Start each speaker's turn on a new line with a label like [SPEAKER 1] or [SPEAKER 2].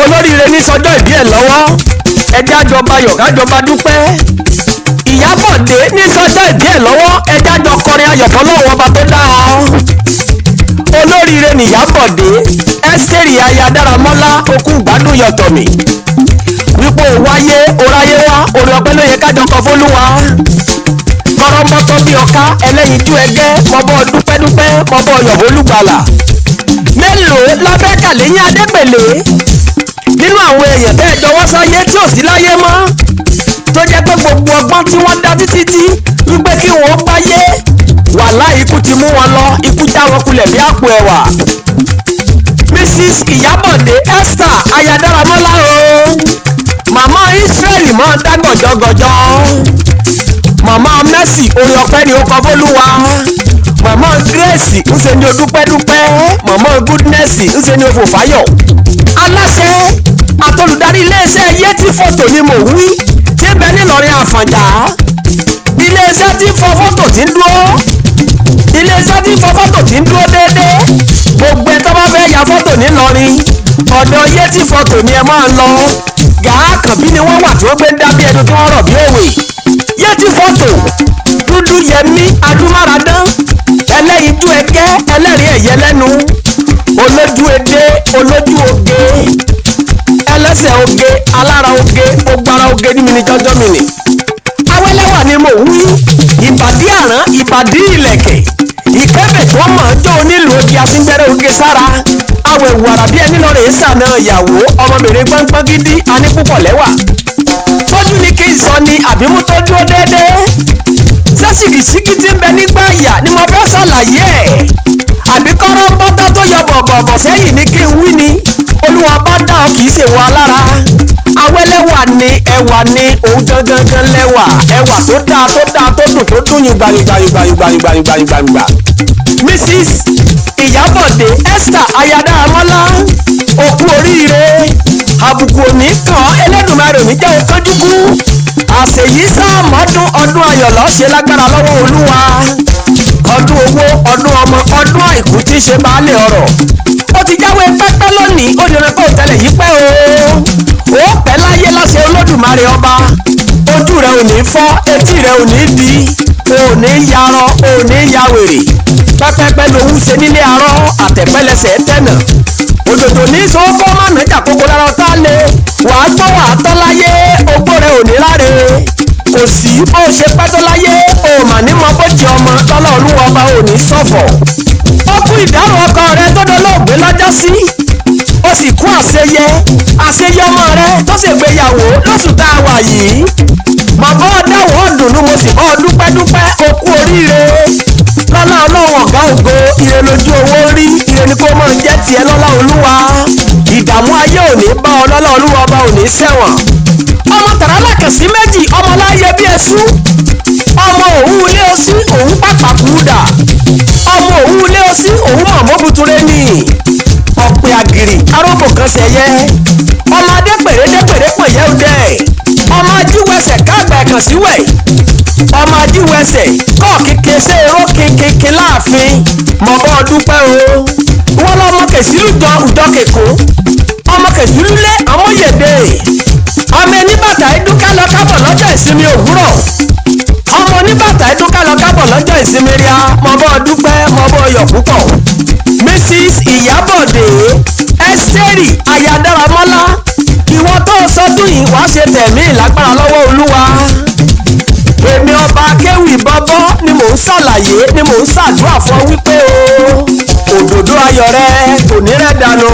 [SPEAKER 1] olóríire ní sọjọ́ ìbí ẹ̀ lọ́wọ́ ẹjẹ́ àjọba ayọ̀ kájọba dúpẹ́. Ìyábọ̀dé ní sọjọ́ ìbí ẹ̀ lọ́wọ́ ẹjẹ́ àjọ kọrin ayọ̀ fọlọ́run ọba tó dá ọ. Olóríire ní Ìyábọ̀dé Ẹ́sítérì aya Dáramọ́lá okú gbádùn yọ̀tọ̀mí wípé òwáyé oráyé wá orí ọpẹ́ ló yẹ kájọ kọ fólúwa. Kọ́rọ́mọ́tọ́ bí ọká ẹlẹ́yinjú ẹgẹ́ mọ́bọ́ dúpẹ́dúpẹ́ mọ́bọ́ yọ̀bọ̀ olùgbàlà. Mélòó la fẹ́ kà lẹ́yìn Adépèlé nínú àwọn èèyàn bẹ́ẹ̀ jọwọ́ sáyé tí ò sí láyé mọ́ tó jẹ́ pé gbogbo ọgbọ́n tí wọ́n dá títí tí wípé kí wọ́n gbáyé wàláhì ikú ti mú wọn lọ, ikú já wọn kulẹ̀ bí àpò ẹ̀wà. Mrs. Ìyábọ̀dé Esther aya Dáramọ́lá o màmá Israẹli mọ́ dá gọ̀jọ́gọ̀jọ́, màmá Mercy orí ọpẹ́ ni ó kọ fólúwa, màmá Grace ń ṣe ni o dúpẹ́dúpẹ́, màmá Goodness ń ṣe ni o fò fáyọ̀. Aláṣẹ àtolùdarí iléeṣẹ́ Yẹtí fọ́tò ni mò ń wí tí ń bẹ nílọrin Àfọ̀njá. Iléeṣẹ́ tí ń fọ fọ́tò tí ń dúró, iléeṣẹ́ tí ń fọ fọ́tò tí ń dúró déédéé. Gbogbo ẹ̀ tó bá fẹ́ ya fọ́tò nílọrin ọ̀dọ̀ Yẹtí fọ́tò ni ẹ máa lọ. Gàá Kànbí ni wọ́n wà tí wọ́n gbé ń dábí ẹnu tí wọ́n rọ̀ bí òwe. Yẹtí fọ́tò dúdú yẹmí adúmáradán ẹlẹ́yinjú ẹgẹ́ ẹlẹ́rìí ẹ̀yẹ lẹ́nu olójú edé olójú oge ẹlẹ́sẹ̀ oge alára oge ogbara oge ní mi ní jọjọ́ mi nì. Awẹ́lẹ́wà ni mò ń wí ìbàdí àrán ìbàdí ìlẹ̀kẹ̀ ìkẹ́bẹ̀ tó mọ̀ ọ́n jó onílù odi afíngbẹ́rẹ́ oge sára awẹ̀wù àràbí ẹni lọ́rẹ̀ ìsànà ìyàwó ọmọbìnrin gbọ́ngbọ́n gidi anípúpọ̀ lẹ́wà. Tọ́jú ni kí n sọ ni àbímú tó dúró déédéé sẹ́sìkìsíkì tí ń bẹ nígbà ìyá ni mo fẹ́ ṣàlàyé ẹ̀ àbí kọ́rọ́ bọ́tọ́ tó yọ bọ̀bọ̀bọ̀ sẹ́yìn ní kí n wí ni olúwa bá dá ọ kì í ṣe wọ alára. Awẹ́lẹ́wà ni ẹwà ni òun gangan lẹ́wà ẹwà tó dáa tó dùn tó dùn yín gbàyìngbàyìngbàyìngbàyìngbàyìngbà. Mrs. Ìyábọ̀dé Esther aya Dáramọ́lá òkú oríire àbùkù òní kan Ẹlẹ́dùmarè òní jẹ́ òkánjúkú àṣèyí sáàmọ́dún ọdún ayọ̀ lọ́ọ́ lágbára lọ́wọ́ olúwa ọdún owó ọdún ọmọ ọdún àìkú tí í ṣe baálé ọrọ̀. Ó ti jáwé pẹ́pẹ́ lónìí ó ní ẹranko tẹ́lẹ̀ yìí pẹ́ o ó pẹ́ láyé láṣẹ Olódùmarè ọba ojú rẹ ò ní fọ́ etí rẹ ò ní di o ò ní yarọ o ò ní ya wèrè pẹ́pẹ́pẹ́ lòún ṣe nílé arọ́ àtẹ̀pẹ́lẹsẹ̀ tẹ̀nà òdòdó ní sọ́kọ́ mọ̀nà jàkókò lára tá a lè wàá gbọ́ wàá tọ́ láyé ogbó rẹ ò ní láre kò sí bó ṣe pẹ́ tó láyé o mà ní mọ bójì ọmọ tọ́lá olúwa ọba ò ní ṣọ̀fọ̀. Ó kú ìdárò ọkọ rẹ tó dolóògbé lọ́jọ́ sí ó sì kú àṣeyẹ ọmọ rẹ tó ṣègbéyàwó lóṣù tá a wà yìí. Bàbá ọ̀dáwọ̀ ọ̀dùnnú mo sì bọ́ dúpẹ́dúpẹ́ ó kú oríire lọ́lá ọlọ́run ọ̀gá ògo ire lójú owó rí ire ni kó mọ̀ ń jẹ́ tiẹ̀ lọ́lá olúwa ìdààmú ayé ò ní bá ọ lọ́lá olúwa ọba ò ní ṣẹ̀wọ̀n. Ọmọ tàrálà kẹsí méjì ọmọ láyé bí ẹṣú ọmọ òun ilé ọsí òun pàpàkù dà ọmọ òun ilé ọsí òun mọ̀mọ́ buture ní ọ̀pẹ àgìrì arógbò kan ṣẹyẹ ọmọ adépèrèdépèrè pọ̀yẹ́ òde ọmọ ajíwẹsẹ̀ káàgbà ẹ̀kàn síwẹ̀ ọmọ ajíwẹsẹ̀ kọ́ kéke ṣe eró kékeré láàfin mọ̀bọ́ dúpẹ́ o wọ́n lọ́mọ kẹsílù jọ ùjọ kẹkọ̀ọ́ ọmọ kẹsílù lé àmúyèdè ọmọ oníbàtà ẹdúkà lọ kábọ̀ lọ́jọ́ ìsinmi òwúrọ̀ ọmọ oníbàtà ẹdúkà lọ kábọ̀ lọ́jọ́ ìsinmi ríà mọ̀bọ́ dúpẹ́ mọ̀bọ́ yọ̀ púpọ̀. Mrs. Ìyábọ̀dé Ẹ́sítérì aya Dáramọ́lá ìwọ tó sọdún yìí wàá ṣe tẹ̀mí lágbára lọ́wọ́ olúwa. Èmi ọba akéwì bọ́bọ́ ni mò ń ṣàlàyé ni mò ń ṣàdúrà fún wípé o òdòdó ayọ̀ rẹ kò ní rẹ̀ dànù.